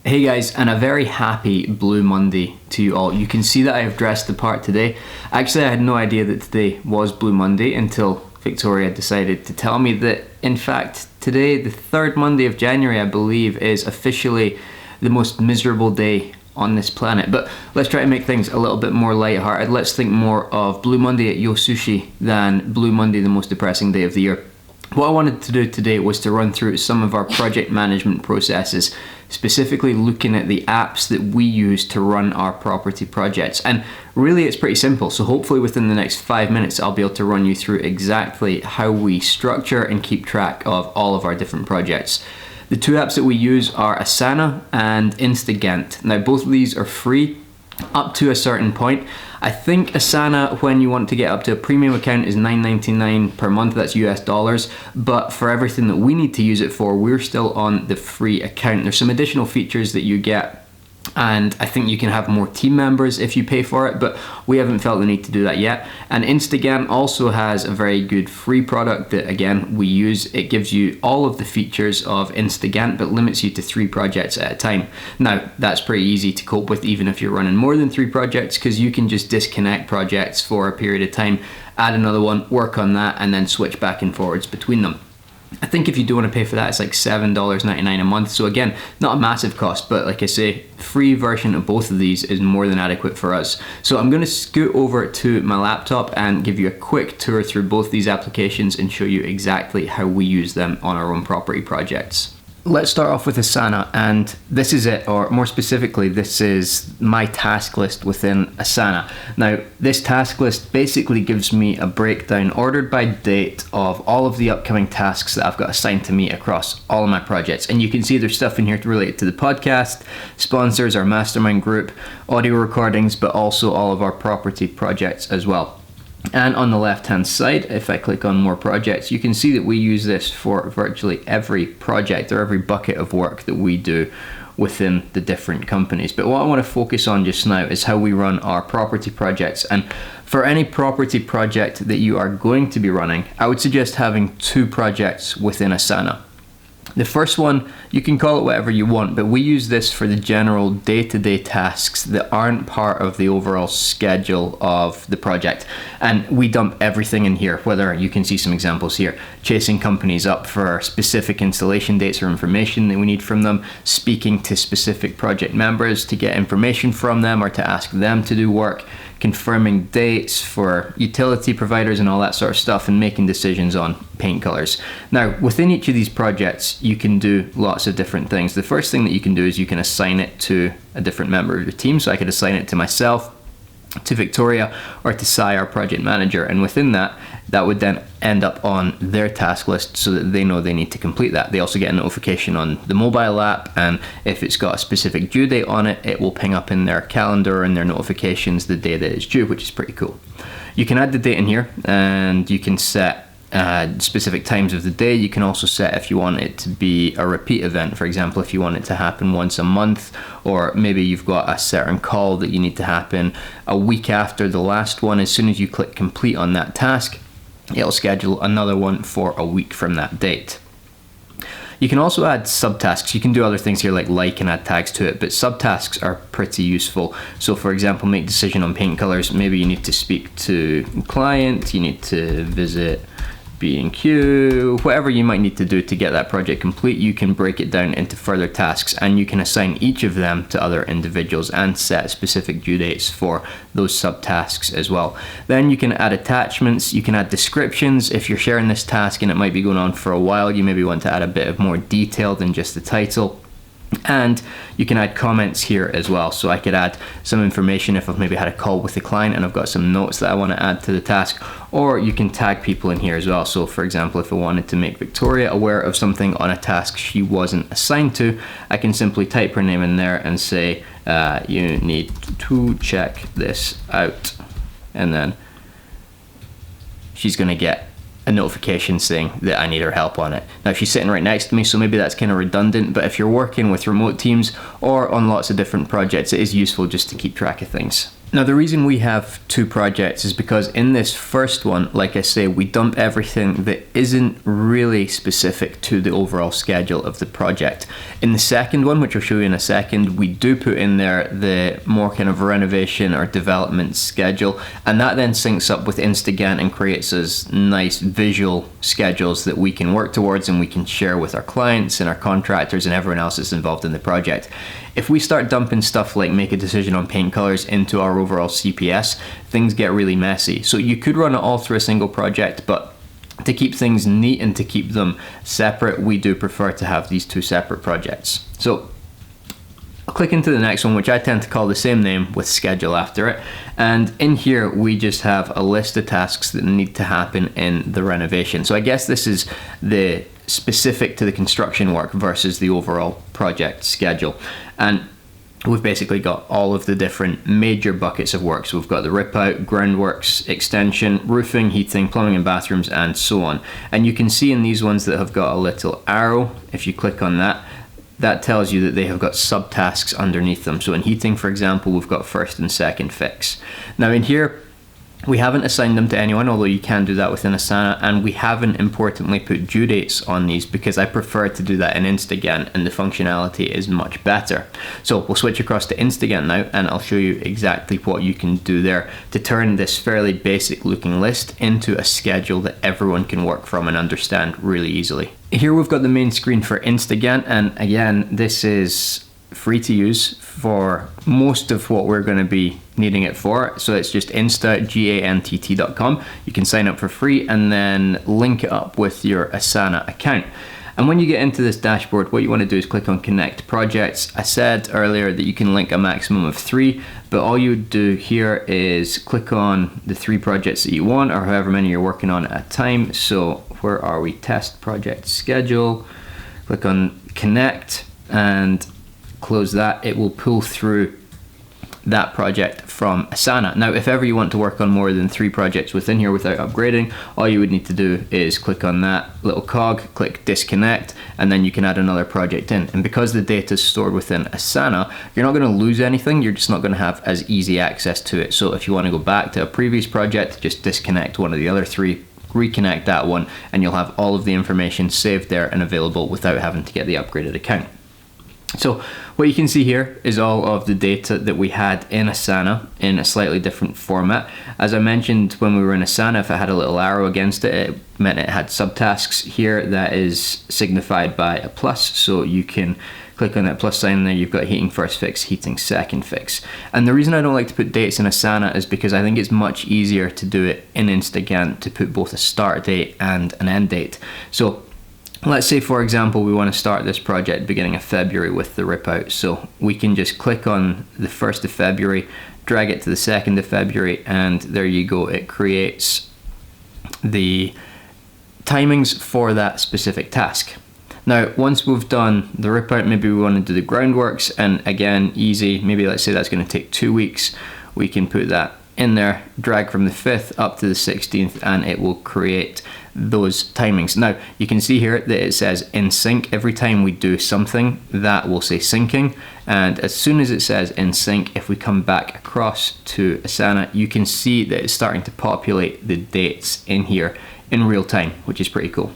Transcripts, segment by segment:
Hey guys, and a very happy Blue Monday to you all. You can see that I have dressed the part today. Actually, I had no idea that today was Blue Monday until Victoria decided to tell me that, in fact, today, the third Monday of January, I believe, is officially the most miserable day on this planet. But let's try to make things a little bit more lighthearted. Let's think more of Blue Monday at Yo Sushi than Blue Monday, the most depressing day of the year. What I wanted to do today was to run through some of our project management processes, specifically looking at the apps that we use to run our property projects. And really it's pretty simple, so hopefully within the next 5 minutes I'll be able to run you through exactly how we structure and keep track of all of our different projects. The two apps that we use are Asana and Instagantt. Now both of these are free up to a certain point. I think Asana, when you want to get up to a premium account, is $9.99 per month, that's US dollars, but for everything that we need to use it for, we're still on the free account. There's some additional features that you get, and I think you can have more team members if you pay for it, but we haven't felt the need to do that yet. And Instagun also has a very good free product that, again, we use. It gives you all of the features of Instagun, but limits you to 3 projects at a time. Now, that's pretty easy to cope with even if you're running more than 3 projects, because you can just disconnect projects for a period of time, add another one, work on that, and then switch back and forwards between them. I think if you do want to pay for that, it's like $7.99 a month. So again, not a massive cost, but like I say, free version of both of these is more than adequate for us. So I'm going to scoot over to my laptop and give you a quick tour through both these applications and show you exactly how we use them on our own property projects. Let's start off with Asana, and this is it, or more specifically, this is my task list within Asana. Now, this task list basically gives me a breakdown, ordered by date, of all of the upcoming tasks that I've got assigned to me across all of my projects. And you can see there's stuff in here related to the podcast, sponsors, our mastermind group, audio recordings, but also all of our property projects as well. And on the left hand side, if I click on more projects, you can see that we use this for virtually every project or every bucket of work that we do within the different companies. But what I want to focus on just now is how we run our property projects. And for any property project that you are going to be running, I would suggest having 2 projects within Asana. The first one, you can call it whatever you want, but we use this for the general day-to-day tasks that aren't part of the overall schedule of the project. And we dump everything in here, whether you can see some examples here, chasing companies up for specific installation dates or information that we need from them, speaking to specific project members to get information from them or to ask them to do work, confirming dates for utility providers and all that sort of stuff, and making decisions on paint colors. Now, within each of these projects, you can do lots of different things. The first thing that you can do is you can assign it to a different member of your team. So I could assign it to myself, to Victoria, or to Sai, our project manager, and within that would then end up on their task list so that they know they need to complete that. They also get a notification on the mobile app, and if it's got a specific due date on it, it will ping up in their calendar and their notifications the day that it's due, which is pretty cool. You can add the date in here, and you can set specific times of the day. You can also set if you want it to be a repeat event. For example, if you want it to happen once a month, or maybe you've got a certain call that you need to happen a week after the last one. As soon as you click complete on that task, it'll schedule another one for a week from that date. You can also add subtasks. You can do other things here like and add tags to it, but subtasks are pretty useful. So for example, make decision on paint colors. Maybe you need to speak to a client, you need to visit B&Q, whatever you might need to do to get that project complete, you can break it down into further tasks, and you can assign each of them to other individuals and set specific due dates for those subtasks as well. Then you can add attachments, you can add descriptions. If you're sharing this task and it might be going on for a while, you maybe want to add a bit of more detail than just the title. And you can add comments here as well. So I could add some information if I've maybe had a call with the client and I've got some notes that I want to add to the task, or you can tag people in here as well. So for example, if I wanted to make Victoria aware of something on a task she wasn't assigned to, I can simply type her name in there and say, you need to check this out. And then she's going to get a notification saying that I need her help on it. Now she's sitting right next to me, so maybe that's kind of redundant, but if you're working with remote teams or on lots of different projects, it is useful just to keep track of things. Now, the reason we have 2 projects is because in this first one, like I say, we dump everything that isn't really specific to the overall schedule of the project. In the second one, which I'll show you in a second, we do put in there the more kind of renovation or development schedule, and that then syncs up with Instagun and creates us nice visual schedules that we can work towards and we can share with our clients and our contractors and everyone else that's involved in the project. If we start dumping stuff like make a decision on paint colors into our overall CPS, things get really messy. So you could run it all through a single project, but to keep things neat and to keep them separate, we do prefer to have these 2 separate projects. So I'll click into the next one, which I tend to call the same name with schedule after it. And in here, we just have a list of tasks that need to happen in the renovation. So I guess this is the specific to the construction work versus the overall project schedule. And we've basically got all of the different major buckets of work. So we've got the rip out, groundworks, extension, roofing, heating, plumbing and bathrooms, and so on. And you can see in these ones that have got a little arrow, if you click on that, that tells you that they have got subtasks underneath them. So in heating, for example, we've got first and second fix. Now in here, we haven't assigned them to anyone, although you can do that within Asana, and we haven't importantly put due dates on these because I prefer to do that in Instagun and the functionality is much better. So we'll switch across to Instagun now and I'll show you exactly what you can do there to turn this fairly basic looking list into a schedule that everyone can work from and understand really easily. Here we've got the main screen for Instagun, and again, this is free to use for most of what we're going to be needing it for. So it's just instagantt.com. You can sign up for free and then link it up with your Asana account. And when you get into this dashboard, what you want to do is click on Connect Projects. I said earlier that you can link a maximum of 3, but all you would do here is click on the 3 projects that you want, or however many you're working on at a time. So where are we? Test project schedule. Click on Connect and close that. It will pull through that project from Asana. Now, if ever you want to work on more than 3 projects within here without upgrading, all you would need to do is click on that little cog, click disconnect, and then you can add another project in. And because the data is stored within Asana, you're not going to lose anything, you're just not going to have as easy access to it. So if you want to go back to a previous project, just disconnect one of the other 3, reconnect that one, and you'll have all of the information saved there and available without having to get the upgraded account. So what you can see here is all of the data that we had in Asana in a slightly different format. As I mentioned when we were in Asana, if I had a little arrow against it, it meant it had subtasks. Here that is signified by a plus, so you can click on that plus sign there. You've got heating first fix, heating second fix. And the reason I don't like to put dates in Asana is because I think it's much easier to do it in Instagun to put both a start date and an end date. So let's say, for example, we want to start this project beginning of February with the rip out. So we can just click on the 1st of February, drag it to the 2nd of February, and there you go. It creates the timings for that specific task. Now, once we've done the rip out, maybe we want to do the groundworks, and again, easy. Maybe let's say that's going to take 2 weeks. We can put that in there, drag from the 5th up to the 16th, and it will create those timings. Now, you can see here that it says in sync. Every time we do something, that will say syncing, and as soon as it says in sync, if we come back across to Asana, you can see that it's starting to populate the dates in here in real time, which is pretty cool.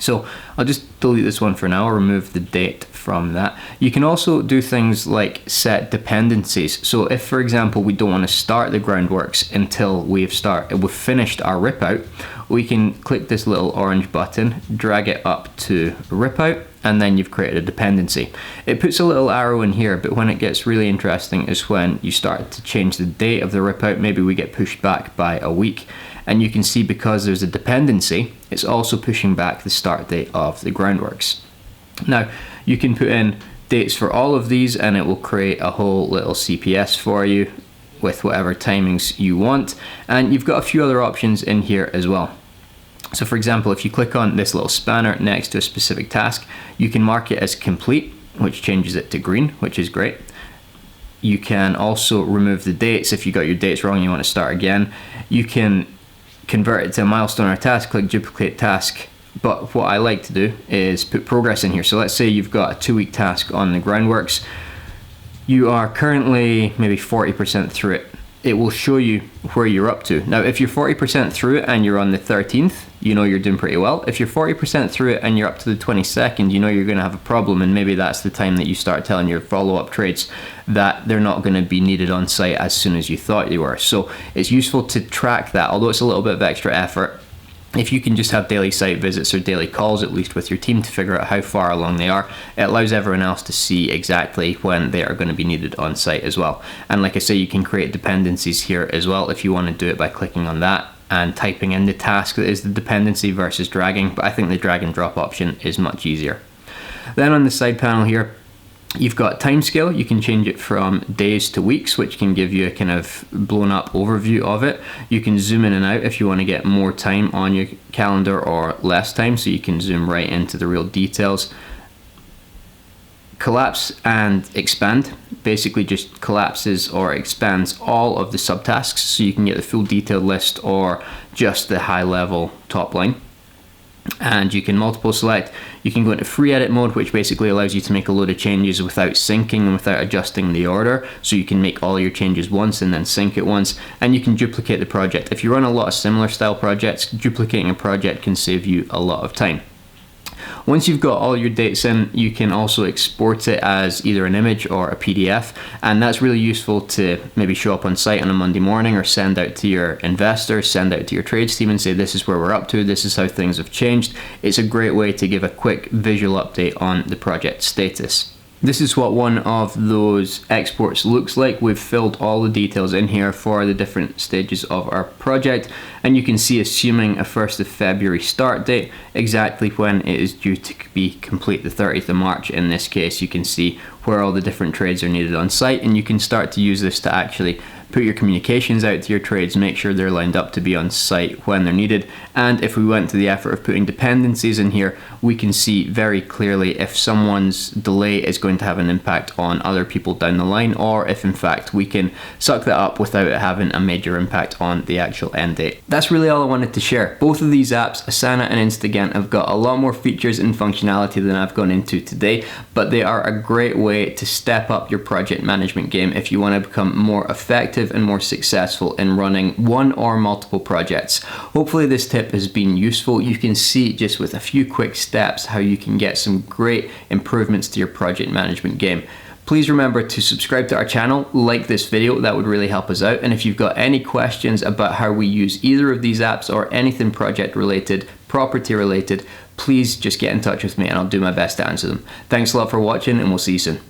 So I'll just delete this one for now. I'll remove the date from that. You can also do things like set dependencies. So if, for example, we don't want to start the groundworks until we've finished our rip out, we can click this little orange button, drag it up to rip out, and then you've created a dependency. It puts a little arrow in here, but when it gets really interesting is when you start to change the date of the rip out. Maybe we get pushed back by a week. And you can see because there's a dependency, it's also pushing back the start date of the groundworks. Now, you can put in dates for all of these and it will create a whole little CPS for you with whatever timings you want. And you've got a few other options in here as well. So for example, if you click on this little spanner next to a specific task, you can mark it as complete, which changes it to green, which is great. You can also remove the dates. If you got your dates wrong and you want to start again, you can convert it to a milestone or a task, click duplicate task. But what I like to do is put progress in here. So let's say you've got a 2-week task on the groundworks. You are currently maybe 40% through it. it will show you where you're up to. Now, if you're 40% through it and you're on the 13th, you know you're doing pretty well. If you're 40% through it and you're up to the 22nd, you know you're going to have a problem, and maybe that's the time that you start telling your follow-up trades that they're not going to be needed on site as soon as you thought they were. So it's useful to track that, although it's a little bit of extra effort. If you can just have daily site visits or daily calls, at least with your team, to figure out how far along they are, it allows everyone else to see exactly when they are going to be needed on site as well. And like I say, you can create dependencies here as well if you want to do it by clicking on that and typing in the task that is the dependency versus dragging, but I think the drag and drop option is much easier. Then on the side panel here, you've got timescale. You can change it from days to weeks, which can give you a kind of blown up overview of it. You can zoom in and out if you want to get more time on your calendar or less time, so you can zoom right into the real details. Collapse and expand basically just collapses or expands all of the subtasks, so you can get the full detailed list or just the high level top line. And you can multiple select. You can go into free edit mode, which basically allows you to make a load of changes without syncing and without adjusting the order. So you can make all your changes once and then sync it once. And you can duplicate the project. If you run a lot of similar style projects, duplicating a project can save you a lot of time. Once you've got all your dates in, you can also export it as either an image or a PDF, and that's really useful to maybe show up on site on a Monday morning or send out to your investors, send out to your trades team and say, this is where we're up to, this is how things have changed. It's a great way to give a quick visual update on the project status. This is what one of those exports looks like. We've filled all the details in here for the different stages of our project, and you can see, assuming a 1st of February start date, exactly when it is due to be complete, the 30th of March in this case. You can see where all the different trades are needed on site, and you can start to use this to actually put your communications out to your trades, make sure they're lined up to be on site when they're needed. And if we went to the effort of putting dependencies in here, we can see very clearly if someone's delay is going to have an impact on other people down the line, or if in fact we can suck that up without it having a major impact on the actual end date. That's really all I wanted to share. Both of these apps, Asana and Instagun, have got a lot more features and functionality than I've gone into today, but they are a great way to step up your project management game if you want to become more effective and more successful in running one or multiple projects. Hopefully this tip has been useful. You can see just with a few quick steps how you can get some great improvements to your project management game. Please remember to subscribe to our channel, like this video, that would really help us out. And if you've got any questions about how we use either of these apps or anything project related, property related, please just get in touch with me and I'll do my best to answer them. Thanks a lot for watching, and we'll see you soon.